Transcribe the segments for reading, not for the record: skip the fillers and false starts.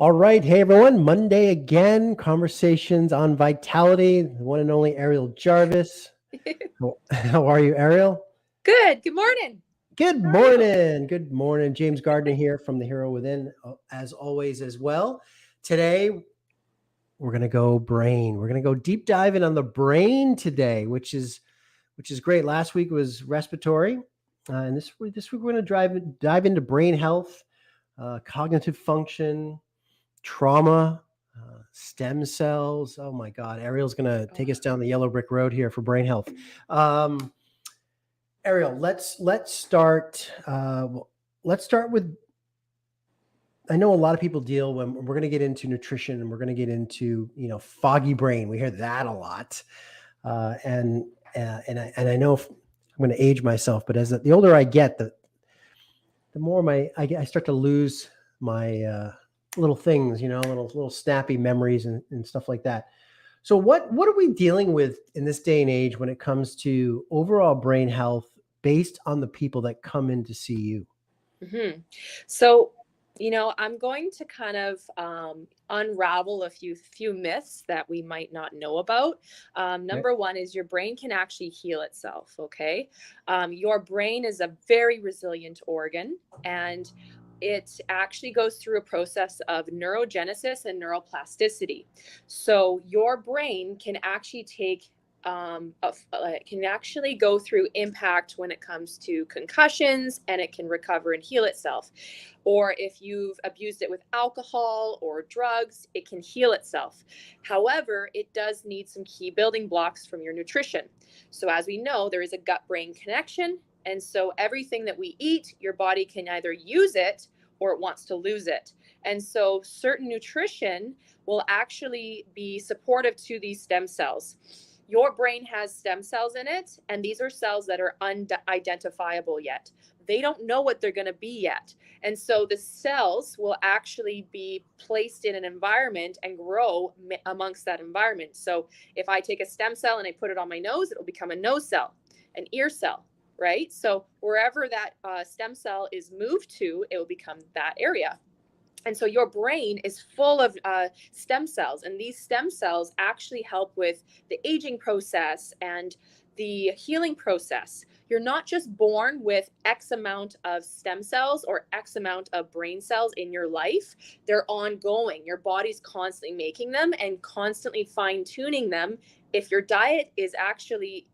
All right. Hey, everyone. Monday again. Conversations on vitality. The one and only Ariel Jarvis. How are you, Ariel? Good. Good morning. Good How are you? morning. Good morning. James Gardner here from The Hero Within, as always, as well. Today, we're going to go brain. We're going to go deep diving on the brain today, which is great. Last week was respiratory. And this week, we're going to dive into brain health, cognitive function, trauma, stem cells. Oh my God, Ariel's going to take us down the yellow brick road here for brain health. Ariel, let's start. Let's start with. I know a lot of people deal when we're going to get into nutrition and we're going to get into foggy brain. We hear that a lot, and I know I'm going to age myself, but as the older I get, the more I start to lose my little things, little snappy memories and stuff like that. So what are we dealing with in this day and age when it comes to overall brain health based on the people that come in to see you? Mm-hmm. So, I'm going to kind of unravel a few myths that we might not know about. Okay. Number one is your brain can actually heal itself. Okay, your brain is a very resilient organ, and it actually goes through a process of neurogenesis and neuroplasticity. So your brain can actually can actually go through impact when it comes to concussions, and it can recover and heal itself. Or if you've abused it with alcohol or drugs, it can heal itself. However, it does need some key building blocks from your nutrition. So as we know, there is a gut-brain connection. And so everything that we eat, your body can either use it or it wants to lose it. And so certain nutrition will actually be supportive to these stem cells. Your brain has stem cells in it, and these are cells that are unidentifiable yet. They don't know what they're going to be yet. And so the cells will actually be placed in an environment and grow amongst that environment. So if I take a stem cell and I put it on my nose, it'll become a nose cell, an ear cell, right? So wherever that stem cell is moved to, it will become that area. And so your brain is full of stem cells, and these stem cells actually help with the aging process and the healing process. You're not just born with X amount of stem cells or X amount of brain cells in your life. They're ongoing. Your body's constantly making them and constantly fine tuning them. If your diet is actually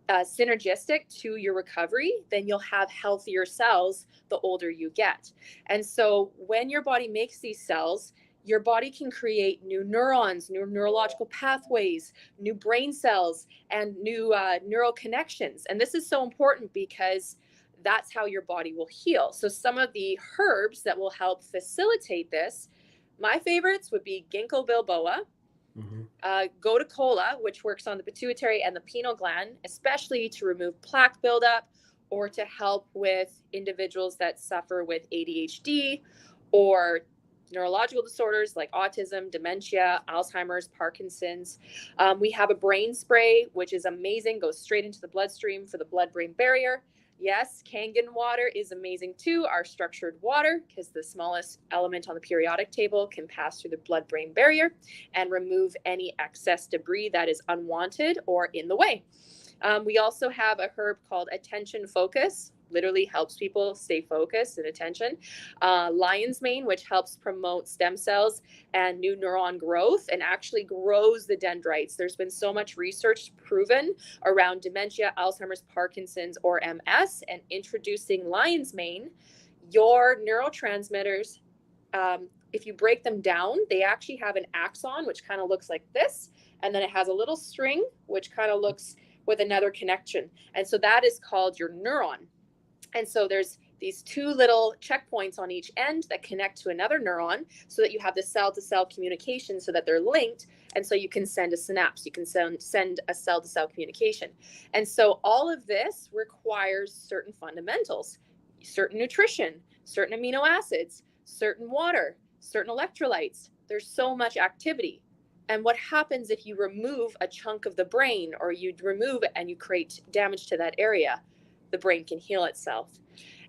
synergistic to your recovery, then you'll have healthier cells the older you get. And so when your body makes these cells, your body can create new neurons, new neurological pathways, new brain cells, and new neural connections. And this is so important because that's how your body will heal. So some of the herbs that will help facilitate this, my favorites would be ginkgo biloba, gotu kola, which works on the pituitary and the pineal gland, especially to remove plaque buildup or to help with individuals that suffer with ADHD or neurological disorders like autism, dementia, Alzheimer's, Parkinson's. We have a brain spray, which is amazing, goes straight into the bloodstream for the blood-brain barrier. Yes, Kangen water is amazing too, our structured water, because the smallest element on the periodic table can pass through the blood-brain barrier and remove any excess debris that is unwanted or in the way. We also have a herb called attention focus, literally helps people stay focused and attention. Lion's mane, which helps promote stem cells and new neuron growth and actually grows the dendrites. There's been so much research proven around dementia, Alzheimer's, Parkinson's, or MS, and introducing lion's mane, your neurotransmitters, if you break them down, they actually have an axon, which kind of looks like this. And then it has a little string, which kind of looks with another connection. And so that is called your neuron. And so there's these two little checkpoints on each end that connect to another neuron so that you have the cell-to-cell communication so that they're linked. And so you can send a synapse, you can send a cell-to-cell communication. And so all of this requires certain fundamentals, certain nutrition, certain amino acids, certain water, certain electrolytes. There's so much activity. And what happens if you remove a chunk of the brain or you remove it and you create damage to that area? The brain can heal itself.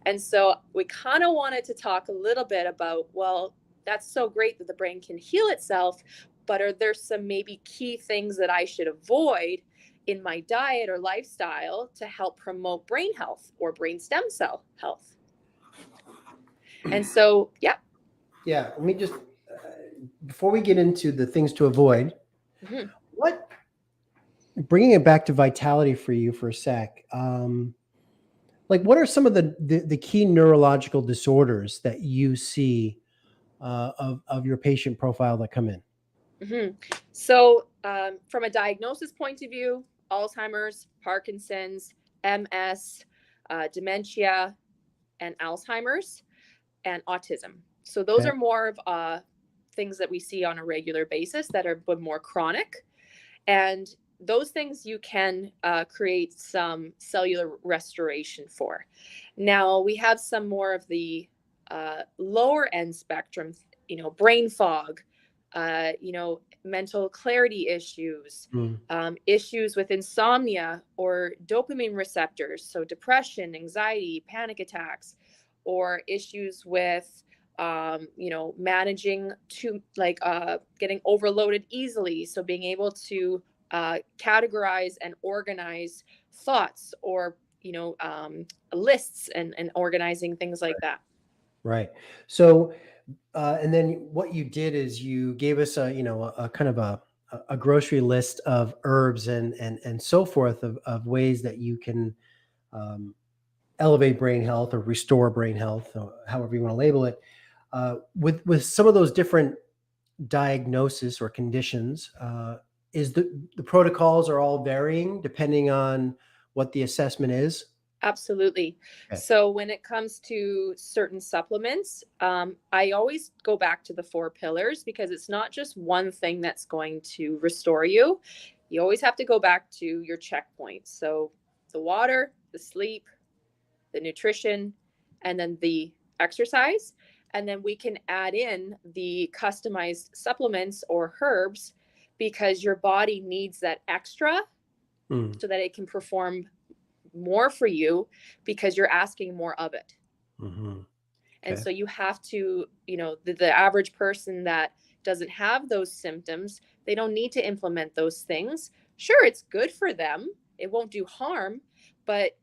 And so we kind of wanted to talk a little bit about, well, that's so great that the brain can heal itself, but are there some maybe key things that I should avoid in my diet or lifestyle to help promote brain health or brain stem cell health? And so, yeah. Yeah. Let me just, before we get into the things to avoid, Mm-hmm. what, bringing it back to vitality for you for a sec, like what are some of the key neurological disorders that you see of your patient profile that come in? Mm-hmm. So, from a diagnosis point of view, Alzheimer's, Parkinson's, MS, dementia, and Alzheimer's, and autism. So those Okay. are more of things that we see on a regular basis that are but more chronic. And those things you can create some cellular restoration for. Now we have some more of the lower end spectrum, brain fog, mental clarity issues, Mm. issues with insomnia or dopamine receptors, so depression, anxiety, panic attacks, or issues with managing to getting overloaded easily, so being able to categorize and organize thoughts, or lists and organizing things like that. Right. So, and then what you did is you gave us a kind of a grocery list of herbs and so forth of ways that you can um, elevate brain health or restore brain health, or however you want to label it. With some of those different diagnosis or conditions, is the protocols are all varying depending on what the assessment is? Absolutely. Okay. So when it comes to certain supplements, I always go back to the 4 pillars, because it's not just one thing that's going to restore you. You always have to go back to your checkpoints. So the water, the sleep, the nutrition, and then the exercise. And then we can add in the customized supplements or herbs, because your body needs that extra Mm. so that it can perform more for you, because you're asking more of it. Mm-hmm. And Okay. so you have to, the average person that doesn't have those symptoms, they don't need to implement those things. Sure, it's good for them, it won't do harm, but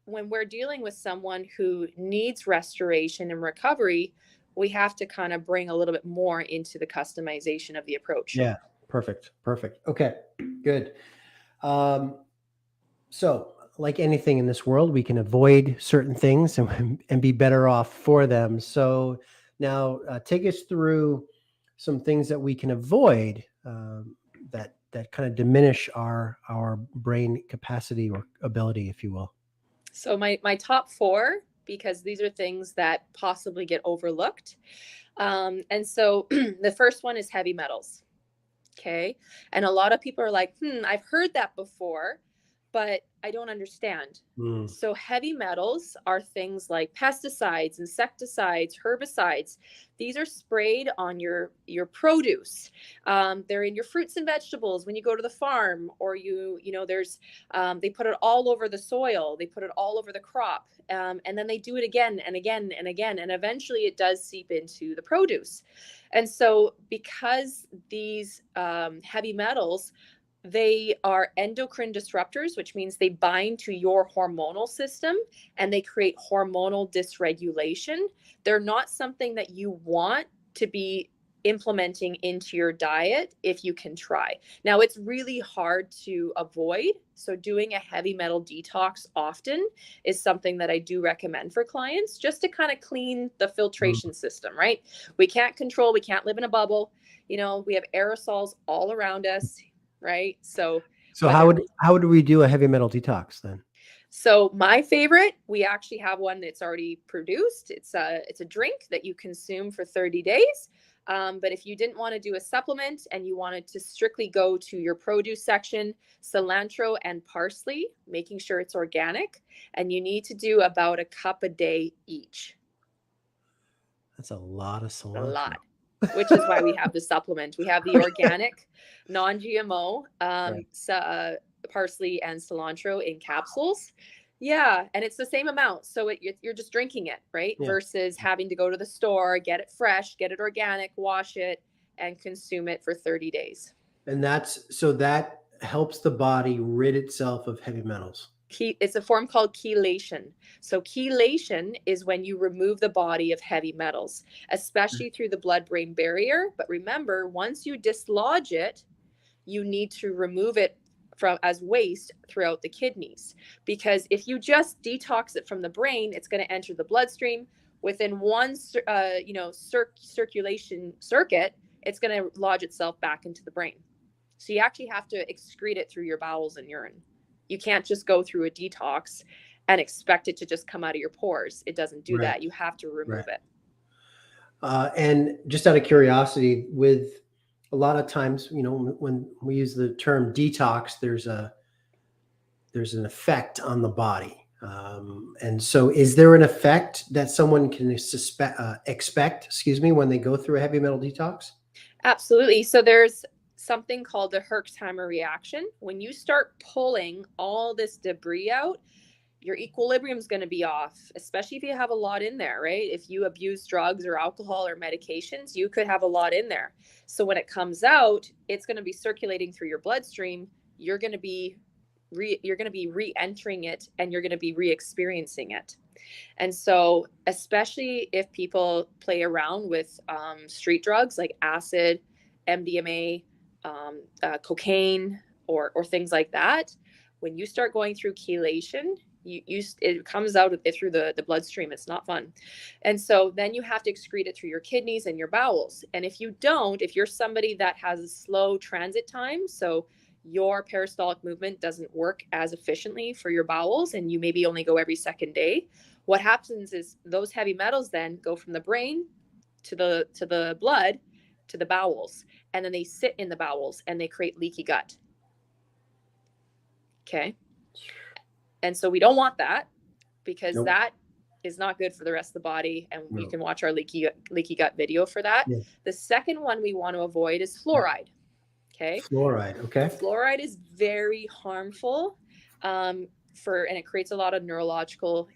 when we're dealing with someone who needs restoration and recovery, we have to kind of bring a little bit more into the customization of the approach. Yeah. Perfect. Perfect. Okay. Good. So, like anything in this world, we can avoid certain things and be better off for them. So, now take us through some things that we can avoid, that kind of diminish our brain capacity or ability, if you will. So my top 4, because these are things that possibly get overlooked. And so the first one is heavy metals. Okay. And a lot of people are like, I've heard that before, but I don't understand. Mm. So heavy metals are things like pesticides, insecticides, herbicides. These are sprayed on your produce. They're in your fruits and vegetables when you go to the farm, or there's they put it all over the soil. They put it all over the crop, and then they do it again and again and again, and eventually it does seep into the produce. And so, because these heavy metals, they are endocrine disruptors, which means they bind to your hormonal system and they create hormonal dysregulation. They're not something that you want to be implementing into your diet if you can try. Now, it's really hard to avoid. So, doing a heavy metal detox often is something that I do recommend for clients, just to kind of clean the filtration system, right? We can't live in a bubble. We have aerosols all around us, right? So So how would we do a heavy metal detox then? So my favorite, we actually have one that's already produced. It's a drink that you consume for 30 days. But if you didn't want to do a supplement and you wanted to strictly go to your produce section, cilantro and parsley, making sure it's organic, and you need to do about a cup a day each. That's a lot of A cilantro. lot, which is why we have the supplement. We have the organic, non-GMO Right. parsley and cilantro in capsules. Yeah, and it's the same amount. So you're just drinking it, right? Yeah. Versus having to go to the store, get it fresh, get it organic, wash it, and consume it for 30 days. And that helps the body rid itself of heavy metals. It's a form called chelation. So chelation is when you remove the body of heavy metals, especially through the blood-brain barrier. But remember, once you dislodge it, you need to remove it from as waste throughout the kidneys, because if you just detox it from the brain, it's going to enter the bloodstream within one circulation circuit. It's going to lodge itself back into the brain. So you actually have to excrete it through your bowels and urine. You can't just go through a detox and expect it to just come out of your pores. It doesn't do that. You have to remove it. And just out of curiosity, with a lot of times, when we use the term detox, there's an effect on the body. And so is there an effect that someone can expect, when they go through a heavy metal detox? Absolutely. So there's something called the Herxheimer reaction. When you start pulling all this debris out, your equilibrium is going to be off, especially if you have a lot in there, right? If you abuse drugs or alcohol or medications, you could have a lot in there. So when it comes out, it's going to be circulating through your bloodstream. You're going to be re-entering it, and you're going to be re-experiencing it. And so, especially if people play around with street drugs like acid, MDMA, cocaine, or things like that, when you start going through chelation, it comes out through the bloodstream. It's not fun. And so then you have to excrete it through your kidneys and your bowels. And if you're somebody that has a slow transit time, so your peristaltic movement doesn't work as efficiently for your bowels, and you maybe only go every second day, what happens is those heavy metals then go from the brain to the blood to the bowels, and then they sit in the bowels and they create leaky gut. Okay. And so we don't want that, because that is not good for the rest of the body. And you can watch our leaky gut video for that. Yeah. The second one we want to avoid is fluoride. Okay. Fluoride. Okay. Fluoride is very harmful and it creates a lot of neurological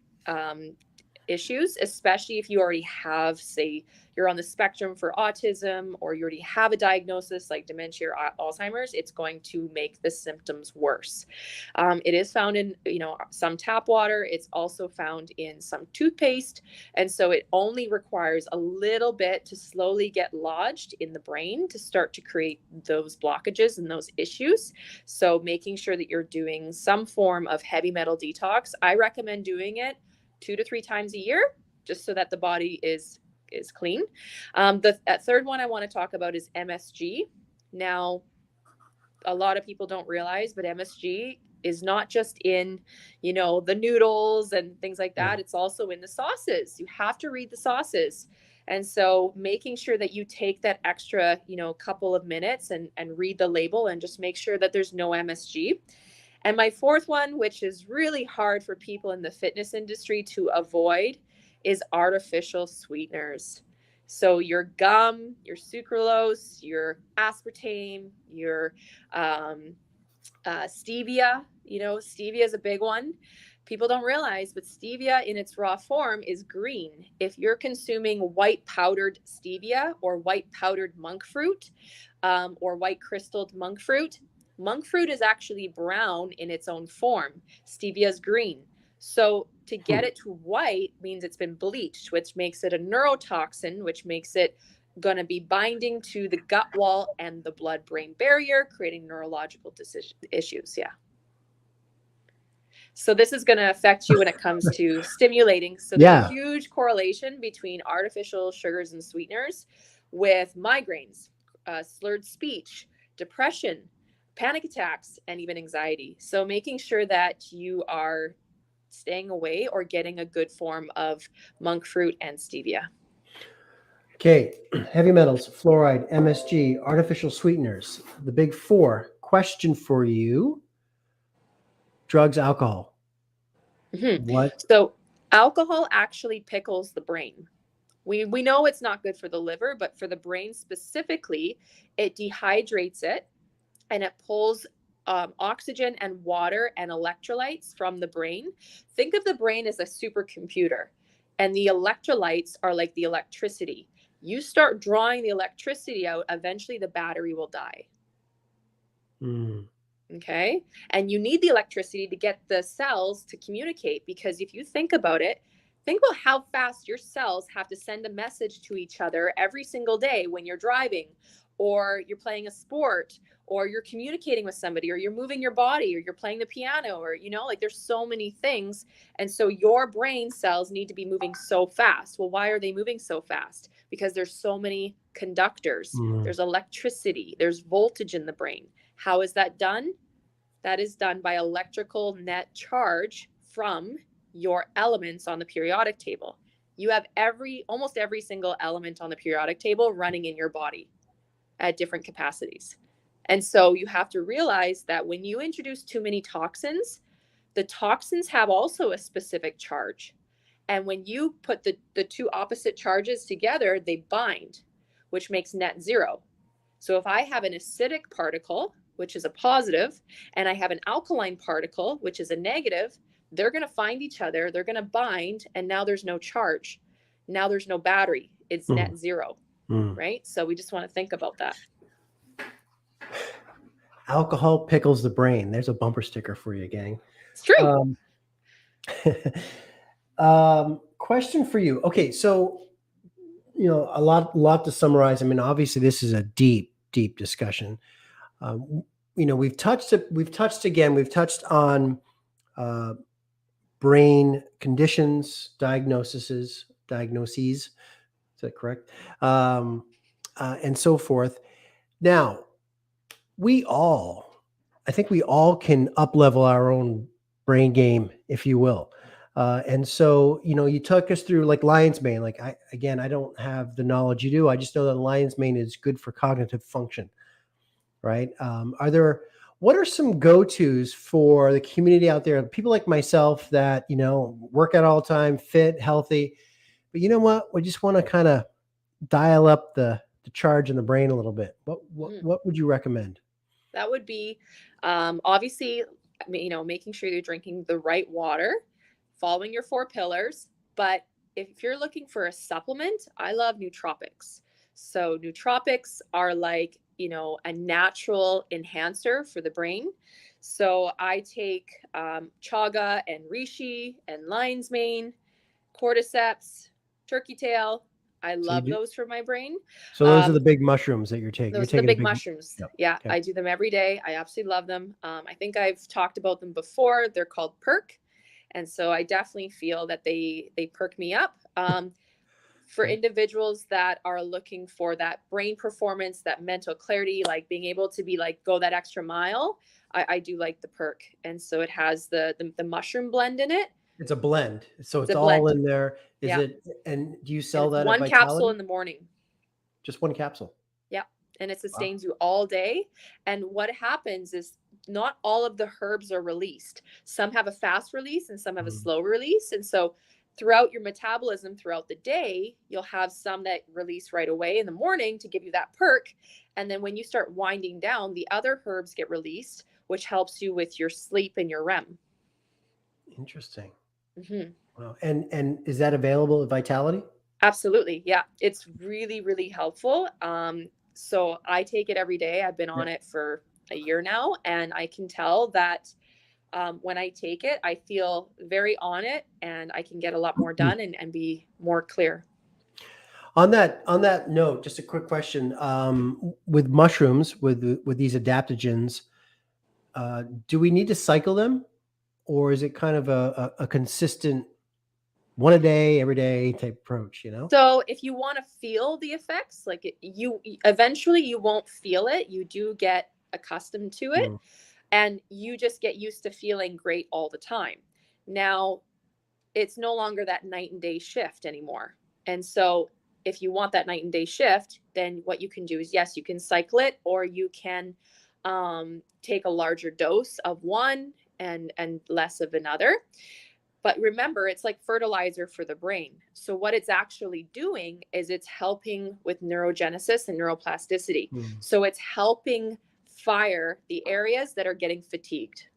issues, especially if you already have, say, you're on the spectrum for autism, or you already have a diagnosis like dementia or Alzheimer's. It's going to make the symptoms worse. It is found in, some tap water. It's also found in some toothpaste. And so it only requires a little bit to slowly get lodged in the brain to start to create those blockages and those issues. So making sure that you're doing some form of heavy metal detox. I recommend doing it 2 to 3 times a year, just so that the body is clean. The third one I want to talk about is MSG. Now, a lot of people don't realize, but MSG is not just in, the noodles and things like that. It's also in the sauces. You have to read the sauces. And so making sure that you take that extra, couple of minutes and read the label and just make sure that there's no MSG. And my fourth one, which is really hard for people in the fitness industry to avoid, is artificial sweeteners. So your gum, your sucralose, your aspartame, your stevia. Stevia is a big one. People don't realize, but stevia in its raw form is green. If you're consuming white powdered stevia or white powdered monk fruit or white crystalled monk fruit is actually brown in its own form. Stevia is green. So to get it to white means it's been bleached, which makes it a neurotoxin, which makes it going to be binding to the gut wall and the blood-brain barrier, creating neurological issues. Yeah. So this is going to affect you when it comes to stimulating. So there's a huge correlation between artificial sugars and sweeteners with migraines, slurred speech, depression, panic attacks, and even anxiety. So making sure that you are staying away or getting a good form of monk fruit and stevia. Okay, heavy metals, fluoride, MSG, artificial sweeteners, the big four. Question for you: drugs, alcohol. Mm-hmm. What? So alcohol actually pickles the brain. We know it's not good for the liver, but for the brain specifically, it dehydrates it and it pulls oxygen and water and electrolytes from the brain. Think of the brain as a supercomputer, and the electrolytes are like the electricity. You start drawing the electricity out, eventually the battery will die. Mm. Okay. And you need the electricity to get the cells to communicate, because if you think about it, think about how fast your cells have to send a message to each other every single day when you're driving, or you're playing a sport, or you're communicating with somebody, or you're moving your body, or you're playing the piano, or, like there's so many things. And so your brain cells need to be moving so fast. Well, why are they moving so fast? Because there's so many conductors, there's electricity, there's voltage in the brain. How is that done? That is done by electrical net charge from your elements on the periodic table. You have almost every single element on the periodic table running in your body at different capacities. And so you have to realize that when you introduce too many toxins, the toxins have also a specific charge. And when you put the two opposite charges together, they bind, which makes net zero. So if I have an acidic particle, which is a positive, and I have an alkaline particle, which is a negative, they're going to find each other, they're going to bind, and now there's no charge. Now there's no battery. It's net zero, right? So we just want to think about that. Alcohol pickles the brain. There's a bumper sticker for you, gang. It's true. Question for you. Okay, so a lot to summarize. I mean, obviously, this is a deep discussion. We've touched on brain conditions, diagnoses. Is that correct? And so forth. Now, I think we all can up-level our own brain game, if you will. And so, you took us through like lion's mane. Like I don't have the knowledge you do. I just know that lion's mane is good for cognitive function, right? What are some go-tos for the community out there? People like myself that, work out all the time, fit, healthy, but you know what? We just want to kind of dial up the charge in the brain a little bit. What would you recommend? That would be, obviously, making sure you're drinking the right water, following your 4 pillars. But if you're looking for a supplement, I love nootropics. So nootropics are like, a natural enhancer for the brain. So I take chaga and reishi and lion's mane, cordyceps, turkey tail. I love those for my brain. So those are the big mushrooms that you're taking. Those are the big mushrooms. Yep. Yeah, Okay. I do them every day. I absolutely love them. I think I've talked about them before. They're called perk. And so I definitely feel that they perk me up. For individuals that are looking for that brain performance, that mental clarity, like being able to be like, go that extra mile, I do like the perk. And so it has the mushroom blend in it. It's a blend. So it's all blend. in there. Yeah. And do you sell that at one Vitality? Capsule in the morning. Just one capsule. Yeah. And it sustains you all day. And what happens is not all of the herbs are released. Some have a fast release and some have a slow release. And so throughout your metabolism throughout the day, you'll have some that release right away in the morning to give you that perk. And then when you start winding down, the other herbs get released, which helps you with your sleep and your REM. Interesting. Wow. And is that available at Vitality? Absolutely. Yeah. It's really, really helpful. So I take it every day. I've been on it for a year now, and I can tell that when I take it, I feel very on it, and I can get a lot more done and be more clear. On that note, just a quick question. With mushrooms, with these adaptogens, do we need to cycle them, or is it kind of a consistent one a day, every day type approach, So if you want to feel the effects, like you eventually you won't feel it. You do get accustomed to it. And you just get used to feeling great all the time. Now, it's no longer that night and day shift anymore. And so if you want that night and day shift, then what you can do is, yes, you can cycle it, or you can take a larger dose of one and less of another. But remember, it's like fertilizer for the brain. So what it's actually doing is it's helping with neurogenesis and neuroplasticity. So it's helping fire the areas that are getting fatigued.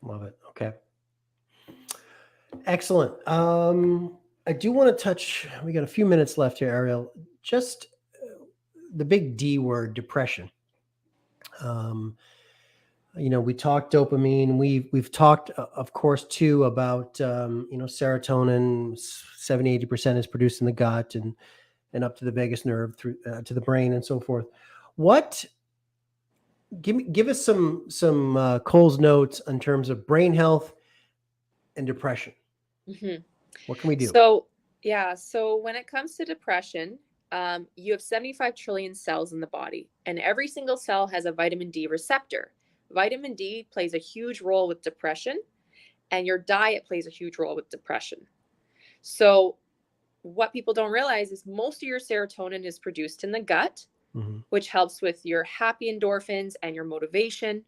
Love it. Okay. Excellent. I do want to touch, we got a few minutes left here, Ariel. Just the big D word, depression. We talked dopamine. We've talked, of course, too, about serotonin. 70-80% is produced in the gut and up to the vagus nerve through to the brain and so forth. Give us some Cole's notes in terms of brain health and depression. Mm-hmm. What can we do? So when it comes to depression, you have 75 trillion cells in the body, and every single cell has a vitamin D receptor. Vitamin D plays a huge role with depression, and your diet plays a huge role with depression. So what people don't realize is most of your serotonin is produced in the gut, which helps with your happy endorphins and your motivation.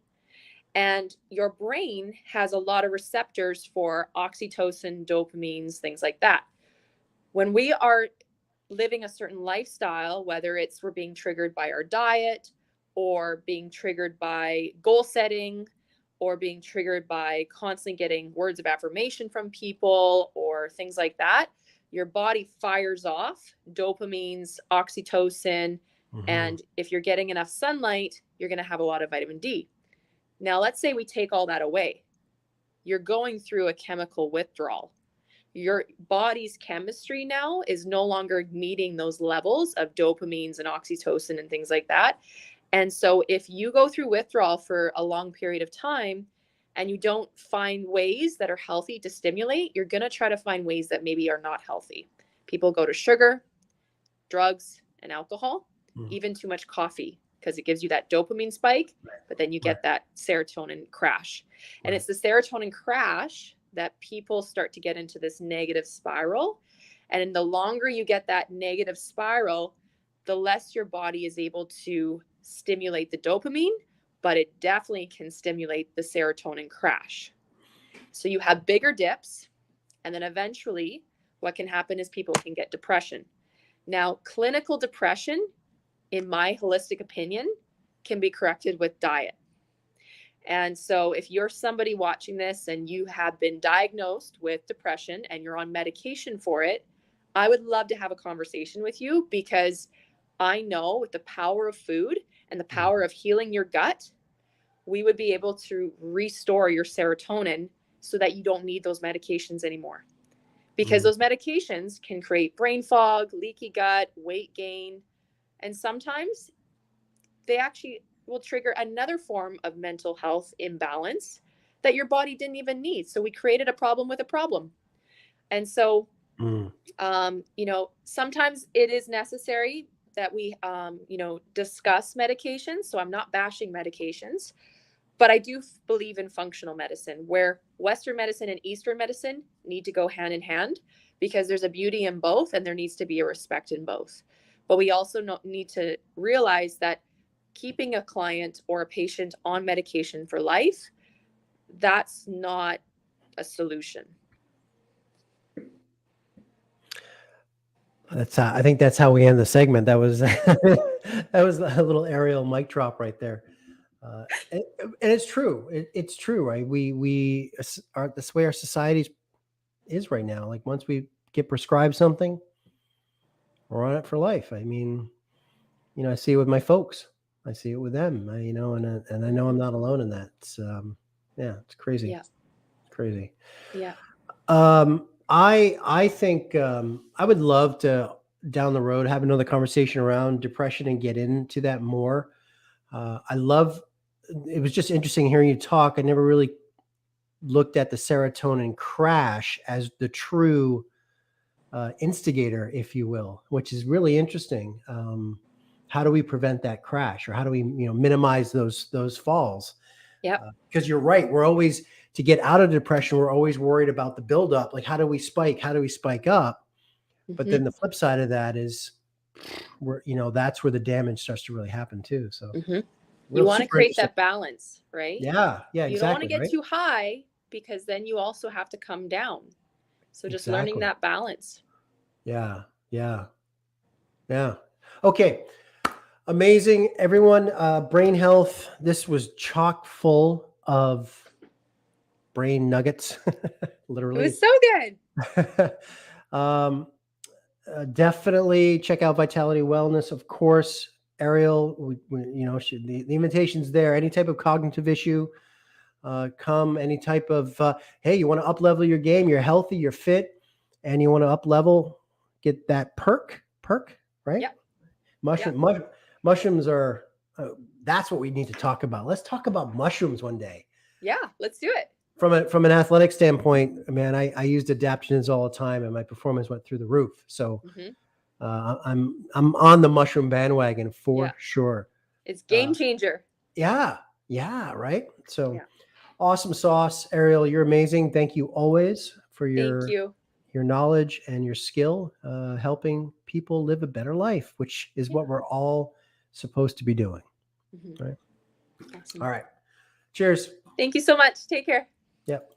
And your brain has a lot of receptors for oxytocin, dopamines, things like that. When we are living a certain lifestyle, whether it's we're being triggered by our diet or being triggered by goal setting or being triggered by constantly getting words of affirmation from people or things like that, your body fires off dopamines, oxytocin, and if you're getting enough sunlight, you're going to have a lot of vitamin D. Now, let's say we take all that away. You're going through a chemical withdrawal. Your body's chemistry now is no longer meeting those levels of dopamines and oxytocin and things like that. And so if you go through withdrawal for a long period of time and you don't find ways that are healthy to stimulate, you're going to try to find ways that maybe are not healthy. People go to sugar, drugs, and alcohol, even too much coffee, because it gives you that dopamine spike, but then you get that serotonin crash. And it's the serotonin crash that people start to get into this negative spiral. And the longer you get that negative spiral, the less your body is able to stimulate the dopamine, but it definitely can stimulate the serotonin crash. So you have bigger dips, and then eventually what can happen is people can get depression. Now, clinical depression, in my holistic opinion, can be corrected with diet. And so if you're somebody watching this and you have been diagnosed with depression and you're on medication for it, I would love to have a conversation with you, because I know with the power of food and the power of healing your gut, we would be able to restore your serotonin so that you don't need those medications anymore. Because those medications can create brain fog, leaky gut, weight gain, and sometimes they actually will trigger another form of mental health imbalance that your body didn't even need. So we created a problem with a problem. And so, sometimes it is necessary that we, discuss medications. So I'm not bashing medications, but I do believe in functional medicine, where Western medicine and Eastern medicine need to go hand in hand, because there's a beauty in both and there needs to be a respect in both. But we also need to realize that keeping a client or a patient on medication for life, that's not a solution. I think that's how we end the segment. That was that was a little Ariel mic drop right there. And it's true. It's true, right? We are this way our society is right now. Like once we get prescribed something, we're on it for life. I mean, I see it with my folks. I see it with them. And I know I'm not alone in that. It's it's crazy. Yeah. It's crazy. Yeah. I think I would love to down the road have another conversation around depression and get into that more. It was just interesting hearing you talk. I never really looked at the serotonin crash as the true instigator, if you will, which is really interesting. How do we prevent that crash, or how do we minimize those falls? Yeah. Because you're right. We're always, to get out of depression, we're always worried about the buildup. Like, how do we spike up? But then the flip side of that is that's where the damage starts to really happen too. So you want to create that balance, right? Yeah. Exactly. You don't want to get too high, because then you also have to come down. So just learning that balance. Yeah. Okay. Amazing, everyone. Brain health. This was chock full of brain nuggets, It literally. was so good. um, Definitely check out Vitality Wellness, of course. Ariel, the invitation's there. Any type of cognitive issue, come. Any type of hey, you want to up level your game? You're healthy, you're fit, and you want to up level. Get that perk, right? Yep. Mushrooms are. That's what we need to talk about. Let's talk about mushrooms one day. Yeah, let's do it. From an athletic standpoint, man, I used adaptogens all the time, and my performance went through the roof. So I'm on the mushroom bandwagon for sure. It's game changer. Yeah, right. So awesome sauce, Ariel. You're amazing. Thank you always for your knowledge and your skill, helping people live a better life, which is what we're all supposed to be doing. Right. Awesome. All right. Cheers. Thank you so much. Take care. Yep.